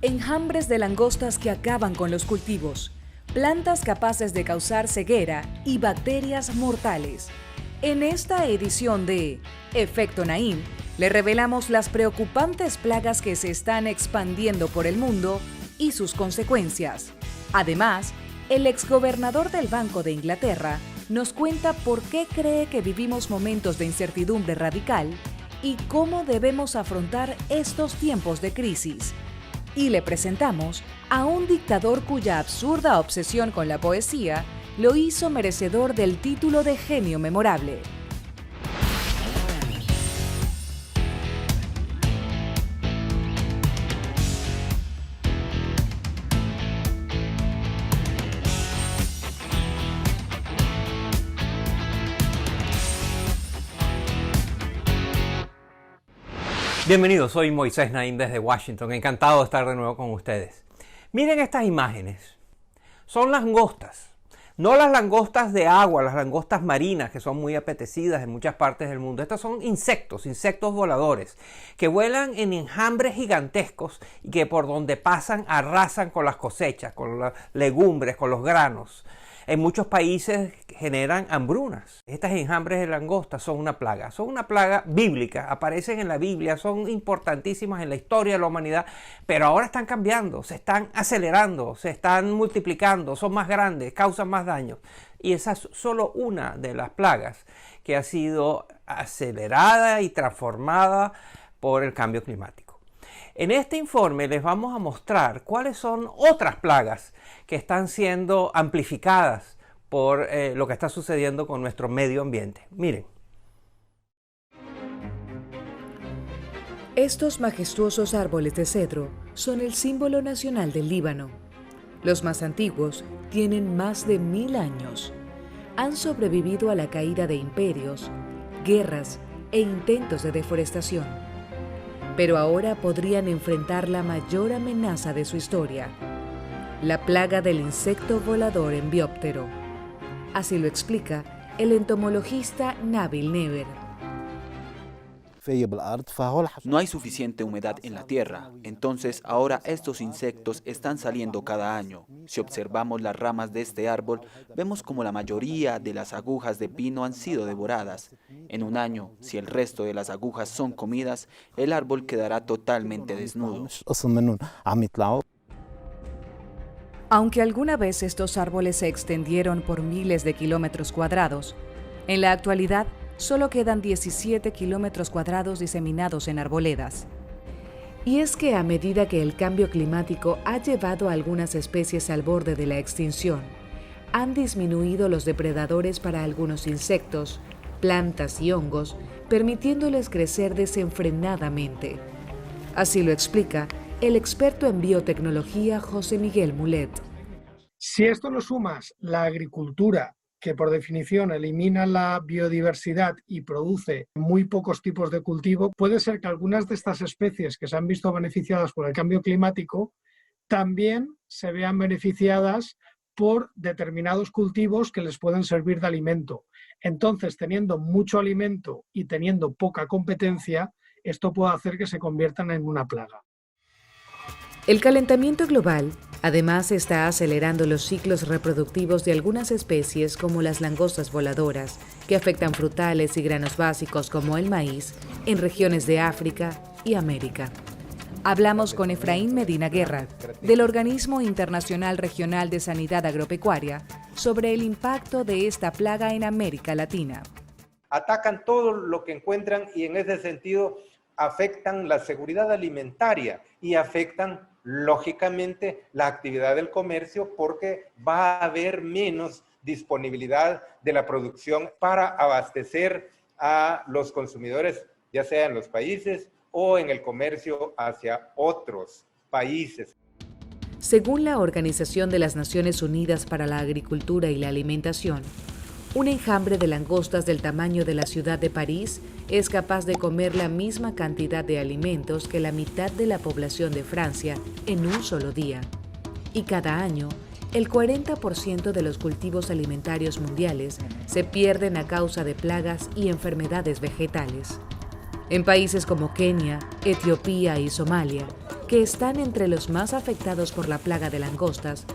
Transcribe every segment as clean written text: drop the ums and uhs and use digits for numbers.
enjambres de langostas que acaban con los cultivos, plantas capaces de causar ceguera y bacterias mortales. En esta edición de Efecto Naim, le revelamos las preocupantes plagas que se están expandiendo por el mundo y sus consecuencias. Además, el exgobernador del Banco de Inglaterra nos cuenta por qué cree que vivimos momentos de incertidumbre radical y cómo debemos afrontar estos tiempos de crisis. Y le presentamos a un dictador cuya absurda obsesión con la poesía lo hizo merecedor del título de genio memorable. Bienvenidos, soy Moisés Naim desde Washington, encantado de estar de nuevo con ustedes. Miren estas imágenes, son langostas, no las langostas de agua, las langostas marinas que son muy apetecidas en muchas partes del mundo. Estas son insectos voladores que vuelan en enjambres gigantescos y que por donde pasan arrasan con las cosechas, con las legumbres, con los granos. En muchos países generan hambrunas. Estas enjambres de langostas son una plaga bíblica, aparecen en la Biblia, son importantísimas en la historia de la humanidad, pero ahora están cambiando, se están acelerando, se están multiplicando, son más grandes, causan más daño. Y esa es solo una de las plagas que ha sido acelerada y transformada por el cambio climático. En este informe les vamos a mostrar cuáles son otras plagas que están siendo amplificadas por lo que está sucediendo con nuestro medio ambiente. Miren. Estos majestuosos árboles de cedro son el símbolo nacional del Líbano. Los más antiguos tienen más de 1000 años. Han sobrevivido a la caída de imperios, guerras e intentos de deforestación. Pero ahora podrían enfrentar la mayor amenaza de su historia, la plaga del insecto volador enbióptero. Así lo explica el entomologista Nabil Neber. No hay suficiente humedad en la tierra, entonces ahora estos insectos están saliendo cada año. Si observamos las ramas de este árbol, vemos como la mayoría de las agujas de pino han sido devoradas. En un año, si el resto de las agujas son comidas, el árbol quedará totalmente desnudo. Aunque alguna vez estos árboles se extendieron por miles de kilómetros cuadrados, en la actualidad solo quedan 17 kilómetros cuadrados diseminados en arboledas. Y es que a medida que el cambio climático ha llevado a algunas especies al borde de la extinción, han disminuido los depredadores para algunos insectos, plantas y hongos, permitiéndoles crecer desenfrenadamente. Así lo explica el experto en biotecnología José Miguel Mulet. Si esto lo sumas la agricultura, que por definición elimina la biodiversidad y produce muy pocos tipos de cultivo, puede ser que algunas de estas especies que se han visto beneficiadas por el cambio climático también se vean beneficiadas por determinados cultivos que les pueden servir de alimento. Entonces, teniendo mucho alimento y teniendo poca competencia, esto puede hacer que se conviertan en una plaga. El calentamiento global, además, está acelerando los ciclos reproductivos de algunas especies como las langostas voladoras, que afectan frutales y granos básicos como el maíz en regiones de África y América. Hablamos con Efraín Medina Guerra, del Organismo Internacional Regional de Sanidad Agropecuaria, sobre el impacto de esta plaga en América Latina. Atacan todo lo que encuentran y en ese sentido afectan la seguridad alimentaria y afectan lógicamente la actividad del comercio porque va a haber menos disponibilidad de la producción para abastecer a los consumidores, ya sea en los países o en el comercio hacia otros países. Según la Organización de las Naciones Unidas para la Agricultura y la Alimentación, un enjambre de langostas del tamaño de la ciudad de París es capaz de comer la misma cantidad de alimentos que la mitad de la población de Francia en un solo día. Y cada año, el 40% de los cultivos alimentarios mundiales se pierden a causa de plagas y enfermedades vegetales. En países como Kenia, Etiopía y Somalia, que están entre los más afectados por la plaga de langostas,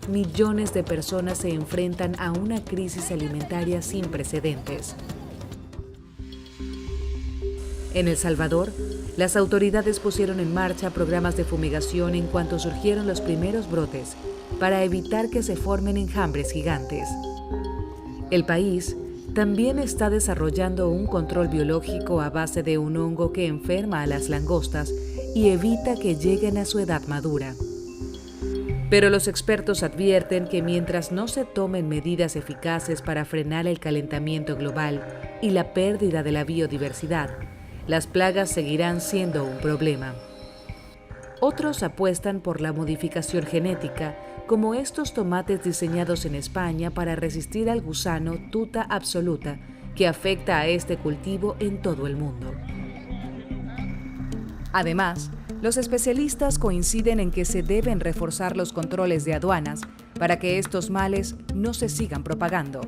millones de personas se enfrentan a una crisis alimentaria sin precedentes. En El Salvador, las autoridades pusieron en marcha programas de fumigación en cuanto surgieron los primeros brotes para evitar que se formen enjambres gigantes. El país también está desarrollando un control biológico a base de un hongo que enferma a las langostas y evita que lleguen a su edad madura. Pero los expertos advierten que mientras no se tomen medidas eficaces para frenar el calentamiento global y la pérdida de la biodiversidad, las plagas seguirán siendo un problema. Otros apuestan por la modificación genética, como estos tomates diseñados en España para resistir al gusano tuta absoluta, que afecta a este cultivo en todo el mundo. Además, los especialistas coinciden en que se deben reforzar los controles de aduanas para que estos males no se sigan propagando.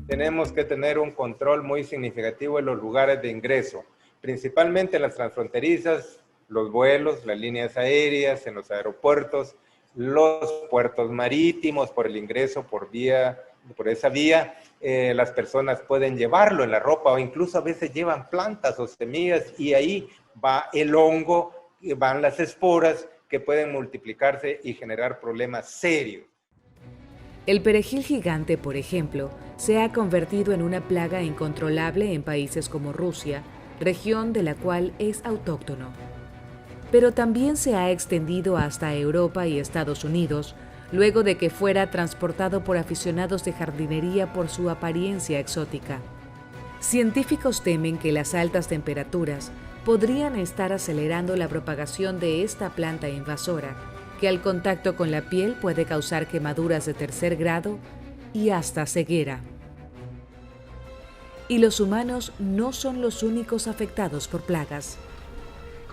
Tenemos que tener un control muy significativo en los lugares de ingreso, principalmente en las transfronterizas, los vuelos, las líneas aéreas, en los aeropuertos, los puertos marítimos, por el ingreso por esa vía, las personas pueden llevarlo en la ropa o incluso a veces llevan plantas o semillas y ahí va el hongo, van las esporas que pueden multiplicarse y generar problemas serios. El perejil gigante, por ejemplo, se ha convertido en una plaga incontrolable en países como Rusia, región de la cual es autóctono. Pero también se ha extendido hasta Europa y Estados Unidos, luego de que fuera transportado por aficionados de jardinería por su apariencia exótica. Científicos temen que las altas temperaturas podrían estar acelerando la propagación de esta planta invasora, que al contacto con la piel puede causar quemaduras de tercer grado y hasta ceguera. Y los humanos no son los únicos afectados por plagas.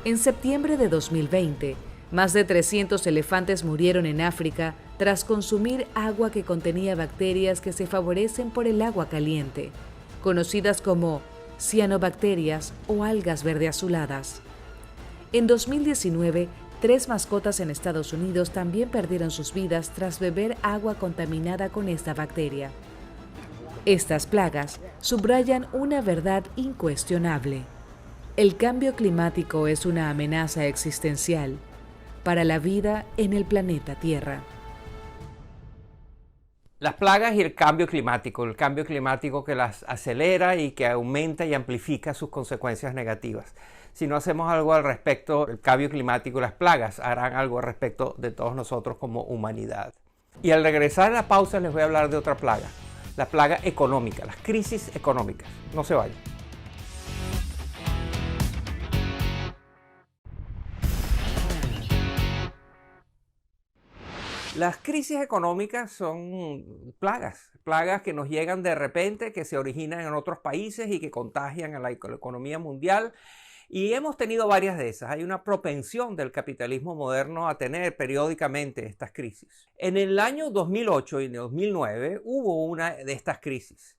En septiembre de 2020, más de 300 elefantes murieron en África tras consumir agua que contenía bacterias que se favorecen por el agua caliente, conocidas como cianobacterias o algas verde azuladas. En 2019, 3 mascotas en Estados Unidos también perdieron sus vidas tras beber agua contaminada con esta bacteria. Estas plagas subrayan una verdad incuestionable. El cambio climático es una amenaza existencial para la vida en el planeta Tierra. Las plagas y el cambio climático que las acelera y que aumenta y amplifica sus consecuencias negativas. Si no hacemos algo al respecto, el cambio climático y las plagas harán algo al respecto de todos nosotros como humanidad. Y al regresar a la pausa les voy a hablar de otra plaga, la plaga económica, las crisis económicas. No se vayan. Las crisis económicas son plagas que nos llegan de repente, que se originan en otros países y que contagian a la economía mundial. Y hemos tenido varias de esas. Hay una propensión del capitalismo moderno a tener periódicamente estas crisis. En el año 2008 y 2009 hubo una de estas crisis.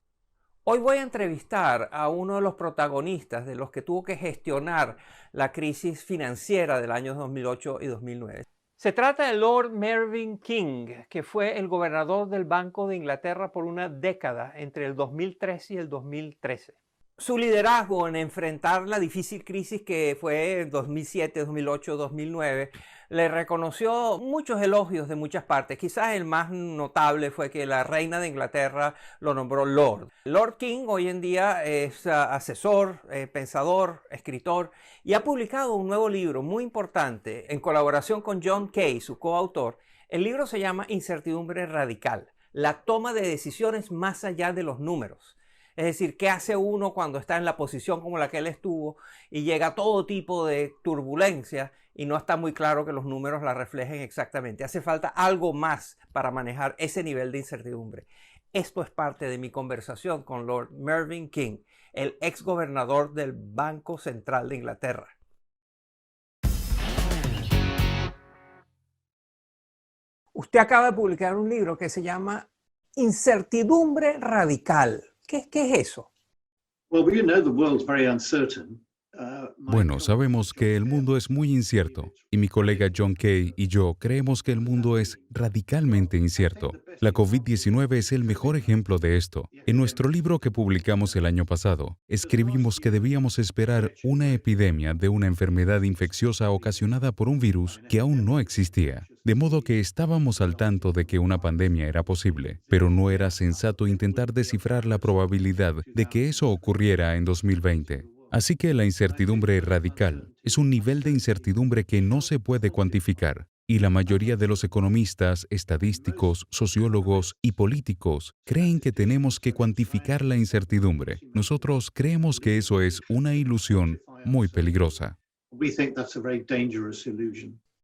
Hoy voy a entrevistar a uno de los protagonistas de los que tuvo que gestionar la crisis financiera del año 2008 y 2009. Se trata de Lord Mervyn King, que fue el gobernador del Banco de Inglaterra por una década entre el 2013 y el 2013. Su liderazgo en enfrentar la difícil crisis que fue en 2007, 2008, 2009 le reconoció muchos elogios de muchas partes. Quizás el más notable fue que la reina de Inglaterra lo nombró Lord. Lord King hoy en día es asesor, pensador, escritor y ha publicado un nuevo libro muy importante en colaboración con John Kay, su coautor. El libro se llama Incertidumbre Radical, la toma de decisiones más allá de los números. Es decir, ¿qué hace uno cuando está en la posición como la que él estuvo y llega todo tipo de turbulencia y no está muy claro que los números la reflejen exactamente? Hace falta algo más para manejar ese nivel de incertidumbre. Esto es parte de mi conversación con Lord Mervyn King, el ex gobernador del Banco Central de Inglaterra. Usted acaba de publicar un libro que se llama Incertidumbre Radical. ¿Qué es eso? Well, we know the world's very uncertain, Bueno, sabemos que el mundo es muy incierto y mi colega John Kay y yo creemos que el mundo es radicalmente incierto. La COVID-19 es el mejor ejemplo de esto. En nuestro libro que publicamos el año pasado, escribimos que debíamos esperar una epidemia de una enfermedad infecciosa ocasionada por un virus que aún no existía. De modo que estábamos al tanto de que una pandemia era posible, pero no era sensato intentar descifrar la probabilidad de que eso ocurriera en 2020. Así que la incertidumbre radical es un nivel de incertidumbre que no se puede cuantificar, y la mayoría de los economistas, estadísticos, sociólogos y políticos creen que tenemos que cuantificar la incertidumbre. Nosotros creemos que eso es una ilusión muy peligrosa.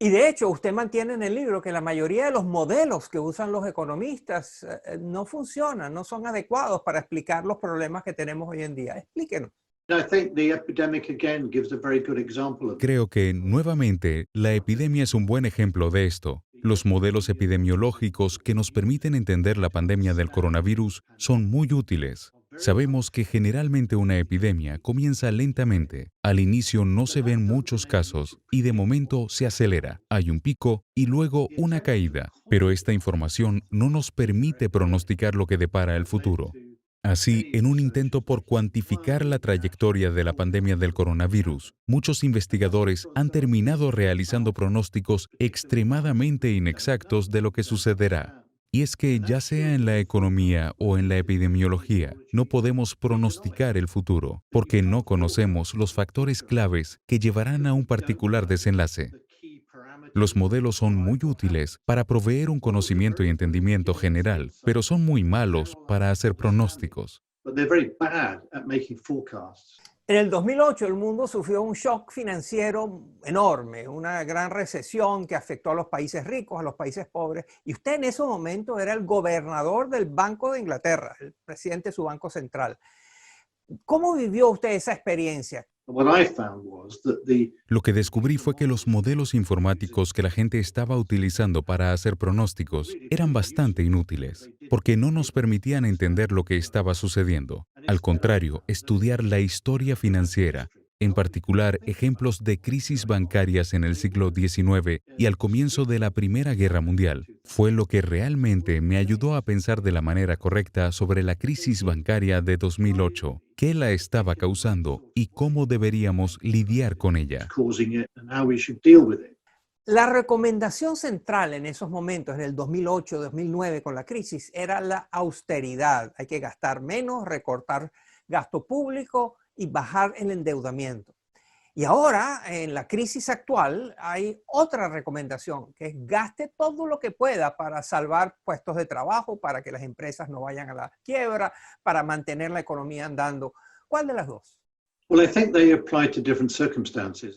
Y de hecho, usted mantiene en el libro que la mayoría de los modelos que usan los economistas no funcionan, no son adecuados para explicar los problemas que tenemos hoy en día. Explíquenos. Creo que, nuevamente, la epidemia es un buen ejemplo de esto. Los modelos epidemiológicos que nos permiten entender la pandemia del coronavirus son muy útiles. Sabemos que generalmente una epidemia comienza lentamente. Al inicio no se ven muchos casos y de momento se acelera. Hay un pico y luego una caída. Pero esta información no nos permite pronosticar lo que depara el futuro. Así, en un intento por cuantificar la trayectoria de la pandemia del coronavirus, muchos investigadores han terminado realizando pronósticos extremadamente inexactos de lo que sucederá. Y es que, ya sea en la economía o en la epidemiología, no podemos pronosticar el futuro, porque no conocemos los factores claves que llevarán a un particular desenlace. Los modelos son muy útiles para proveer un conocimiento y entendimiento general, pero son muy malos para hacer pronósticos. En el 2008 el mundo sufrió un shock financiero enorme, una gran recesión que afectó a los países ricos, a los países pobres, y usted en ese momento era el gobernador del Banco de Inglaterra, el presidente de su banco central. ¿Cómo vivió usted esa experiencia? Lo que descubrí fue que los modelos informáticos que la gente estaba utilizando para hacer pronósticos eran bastante inútiles, porque no nos permitían entender lo que estaba sucediendo. Al contrario, estudiar la historia financiera, en particular ejemplos de crisis bancarias en el siglo XIX y al comienzo de la Primera Guerra Mundial, fue lo que realmente me ayudó a pensar de la manera correcta sobre la crisis bancaria de 2008, qué la estaba causando y cómo deberíamos lidiar con ella. La recomendación central en esos momentos, en el 2008-2009 con la crisis, era la austeridad. Hay que gastar menos, recortar gasto público y bajar el endeudamiento. Y ahora, en la crisis actual, hay otra recomendación, que es gaste todo lo que pueda para salvar puestos de trabajo, para que las empresas no vayan a la quiebra, para mantener la economía andando. ¿Cuál de las dos?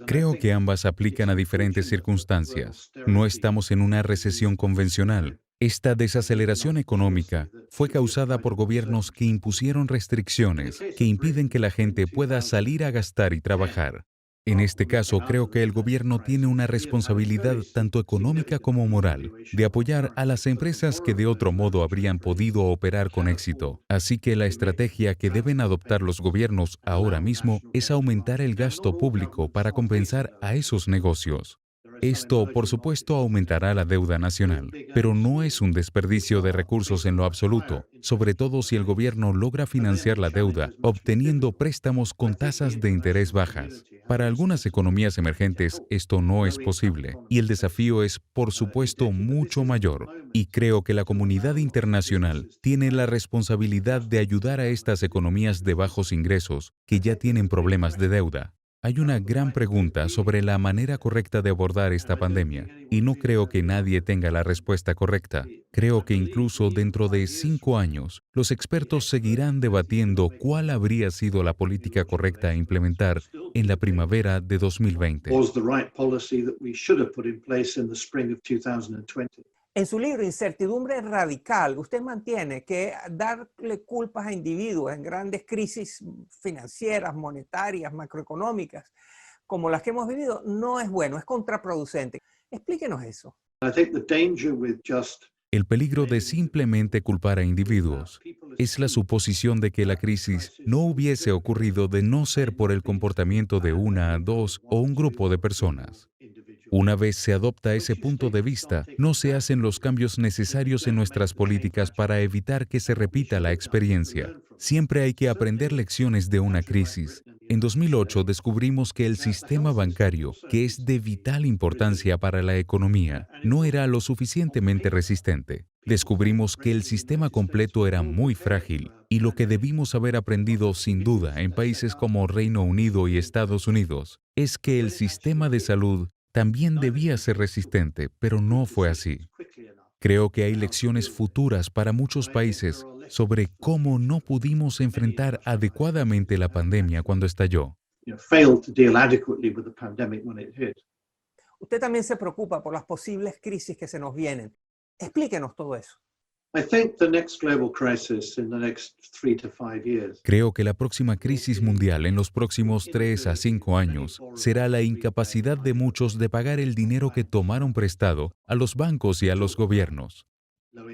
Creo que ambas aplican a diferentes circunstancias. No estamos en una recesión convencional. Esta desaceleración económica fue causada por gobiernos que impusieron restricciones que impiden que la gente pueda salir a gastar y trabajar. En este caso, creo que el gobierno tiene una responsabilidad tanto económica como moral de apoyar a las empresas que de otro modo habrían podido operar con éxito. Así que la estrategia que deben adoptar los gobiernos ahora mismo es aumentar el gasto público para compensar a esos negocios. Esto, por supuesto, aumentará la deuda nacional, pero no es un desperdicio de recursos en lo absoluto, sobre todo si el gobierno logra financiar la deuda obteniendo préstamos con tasas de interés bajas. Para algunas economías emergentes esto no es posible, y el desafío es, por supuesto, mucho mayor. Y creo que la comunidad internacional tiene la responsabilidad de ayudar a estas economías de bajos ingresos que ya tienen problemas de deuda. Hay una gran pregunta sobre la manera correcta de abordar esta pandemia, y no creo que nadie tenga la respuesta correcta. Creo que incluso dentro de 5 años, los expertos seguirán debatiendo cuál habría sido la política correcta a implementar en la primavera de 2020. En su libro Incertidumbre Radical, usted mantiene que darle culpas a individuos en grandes crisis financieras, monetarias, macroeconómicas, como las que hemos vivido, no es bueno, es contraproducente. Explíquenos eso. el peligro de simplemente culpar a individuos. Es la suposición de que la crisis no hubiese ocurrido de no ser por el comportamiento de una, dos o un grupo de personas. Una vez se adopta ese punto de vista, no se hacen los cambios necesarios en nuestras políticas para evitar que se repita la experiencia. Siempre hay que aprender lecciones de una crisis. En 2008 descubrimos que el sistema bancario, que es de vital importancia para la economía, no era lo suficientemente resistente. Descubrimos que el sistema completo era muy frágil y lo que debimos haber aprendido sin duda en países como Reino Unido y Estados Unidos es que el sistema de salud también debía ser resistente, pero no fue así. Creo que hay lecciones futuras para muchos países sobre cómo no pudimos enfrentar adecuadamente la pandemia cuando estalló. Usted también se preocupa por las posibles crisis que se nos vienen. Explíquenos todo eso. Creo que la próxima crisis mundial en los próximos 3 a 5 años será la incapacidad de muchos de pagar el dinero que tomaron prestado a los bancos y a los gobiernos.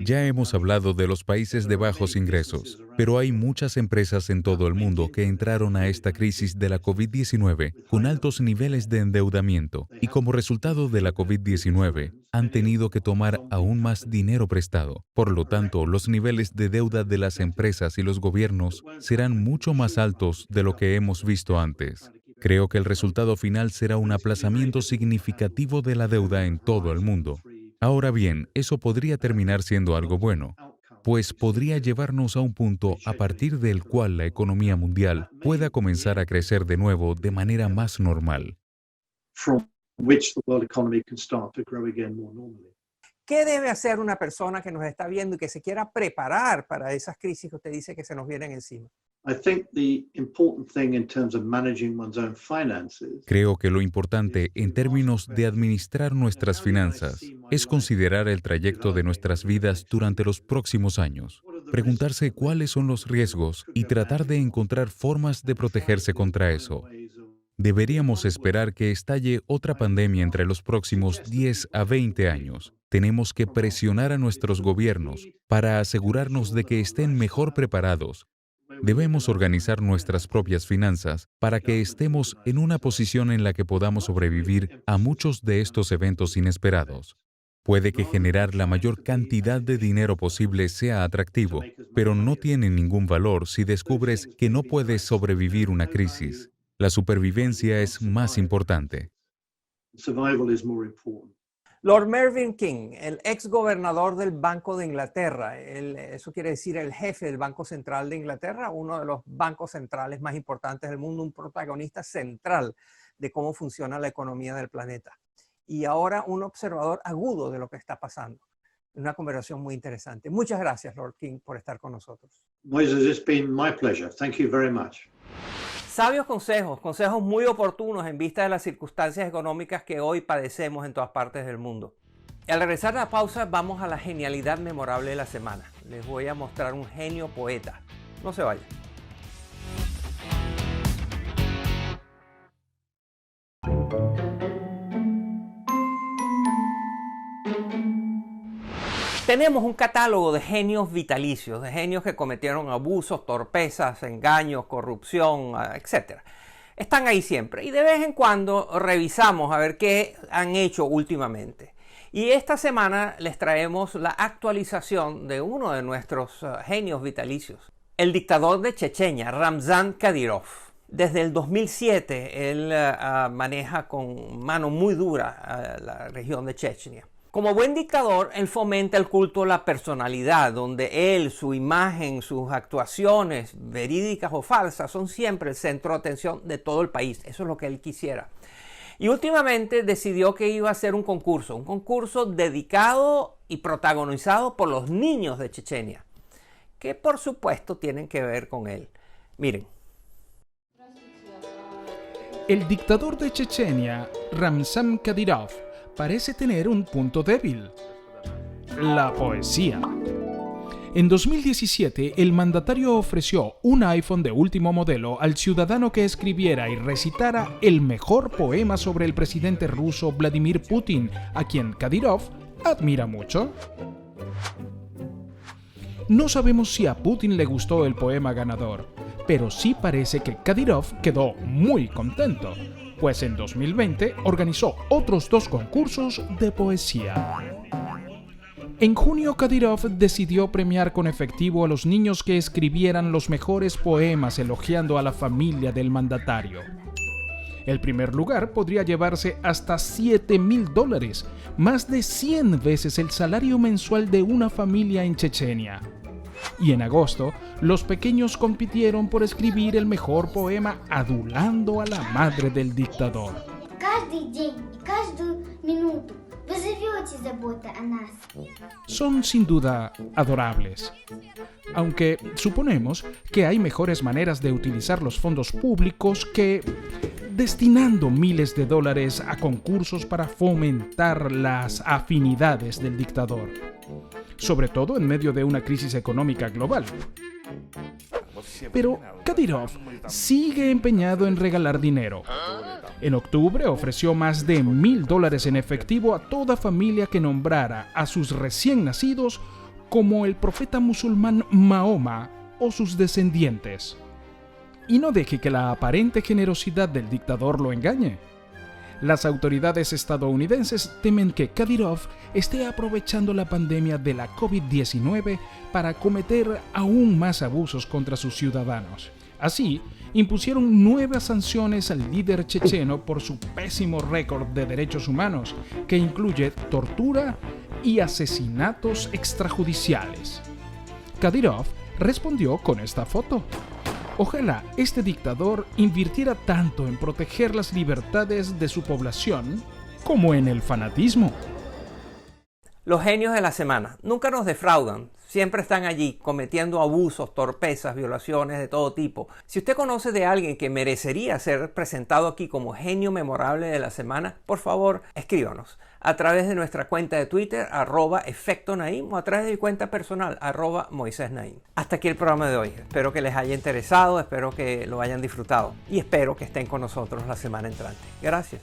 Ya hemos hablado de los países de bajos ingresos, pero hay muchas empresas en todo el mundo que entraron a esta crisis de la COVID-19 con altos niveles de endeudamiento y como resultado de la COVID-19 han tenido que tomar aún más dinero prestado. Por lo tanto, los niveles de deuda de las empresas y los gobiernos serán mucho más altos de lo que hemos visto antes. Creo que el resultado final será un aplazamiento significativo de la deuda en todo el mundo. Ahora bien, eso podría terminar siendo algo bueno, pues podría llevarnos a un punto a partir del cual la economía mundial pueda comenzar a crecer de nuevo de manera más normal. ¿Qué debe hacer una persona que nos está viendo y que se quiera preparar para esas crisis que usted dice que se nos vienen encima? Creo que lo importante en términos de administrar nuestras finanzas es considerar el trayecto de nuestras vidas durante los próximos años, preguntarse cuáles son los riesgos y tratar de encontrar formas de protegerse contra eso. Deberíamos esperar que estalle otra pandemia entre los próximos 10 a 20 años. Tenemos que presionar a nuestros gobiernos para asegurarnos de que estén mejor preparados. Debemos organizar nuestras propias finanzas para que estemos en una posición en la que podamos sobrevivir a muchos de estos eventos inesperados. Puede que generar la mayor cantidad de dinero posible sea atractivo, pero no tiene ningún valor si descubres que no puedes sobrevivir una crisis. La supervivencia es más importante. Lord Mervyn King, el ex gobernador del Banco de Inglaterra, eso quiere decir el jefe del Banco Central de Inglaterra, uno de los bancos centrales más importantes del mundo, un protagonista central de cómo funciona la economía del planeta. Y ahora un observador agudo de lo que está pasando. Una conversación muy interesante. Muchas gracias, Lord King, por estar con nosotros. Moises, it's been my pleasure. Thank you very much. Sabios consejos, consejos muy oportunos en vista de las circunstancias económicas que hoy padecemos en todas partes del mundo. Y al regresar a la pausa vamos a la genialidad memorable de la semana. Les voy a mostrar un genio poeta. No se vayan. Tenemos un catálogo de genios vitalicios, de genios que cometieron abusos, torpezas, engaños, corrupción, etc. Están ahí siempre y de vez en cuando revisamos a ver qué han hecho últimamente. Y esta semana les traemos la actualización de uno de nuestros genios vitalicios, el dictador de Chechenia, Ramzan Kadyrov. Desde el 2007 él maneja con mano muy dura la región de Chechenia. Como buen dictador, él fomenta el culto a la personalidad, donde él, su imagen, sus actuaciones, verídicas o falsas, son siempre el centro de atención de todo el país. Eso es lo que él quisiera. Y últimamente decidió que iba a hacer un concurso dedicado y protagonizado por los niños de Chechenia, que por supuesto tienen que ver con él. Miren. El dictador de Chechenia, Ramzan Kadyrov, parece tener un punto débil: la poesía. En 2017, el mandatario ofreció un iPhone de último modelo al ciudadano que escribiera y recitara el mejor poema sobre el presidente ruso Vladimir Putin, a quien Kadyrov admira mucho. No sabemos si a Putin le gustó el poema ganador, pero sí parece que Kadyrov quedó muy contento, pues en 2020 organizó otros 2 concursos de poesía. En junio, Kadyrov decidió premiar con efectivo a los niños que escribieran los mejores poemas elogiando a la familia del mandatario. El primer lugar podría llevarse hasta $7,000, más de 100 veces el salario mensual de una familia en Chechenia. Y en agosto, los pequeños compitieron por escribir el mejor poema adulando a la madre del dictador. Son sin duda adorables, aunque suponemos que hay mejores maneras de utilizar los fondos públicos que destinando miles de dólares a concursos para fomentar las afinidades del dictador, sobre todo en medio de una crisis económica global. Pero Kadyrov sigue empeñado en regalar dinero. En octubre ofreció más de $1,000 en efectivo a toda familia que nombrara a sus recién nacidos como el profeta musulmán Mahoma o sus descendientes. Y no deje que la aparente generosidad del dictador lo engañe. Las autoridades estadounidenses temen que Kadyrov esté aprovechando la pandemia de la COVID-19 para cometer aún más abusos contra sus ciudadanos. Así, impusieron nuevas sanciones al líder checheno por su pésimo récord de derechos humanos, que incluye tortura y asesinatos extrajudiciales. Kadyrov respondió con esta foto. Ojalá este dictador invirtiera tanto en proteger las libertades de su población como en el fanatismo. Los genios de la semana nunca nos defraudan, siempre están allí cometiendo abusos, torpezas, violaciones de todo tipo. Si usted conoce de alguien que merecería ser presentado aquí como genio memorable de la semana, por favor escríbanos a través de nuestra cuenta de Twitter @EfectoNaim o a través de mi cuenta personal @MoisésNaim. Hasta aquí el programa de hoy. Espero que les haya interesado, espero que lo hayan disfrutado y espero que estén con nosotros la semana entrante. Gracias.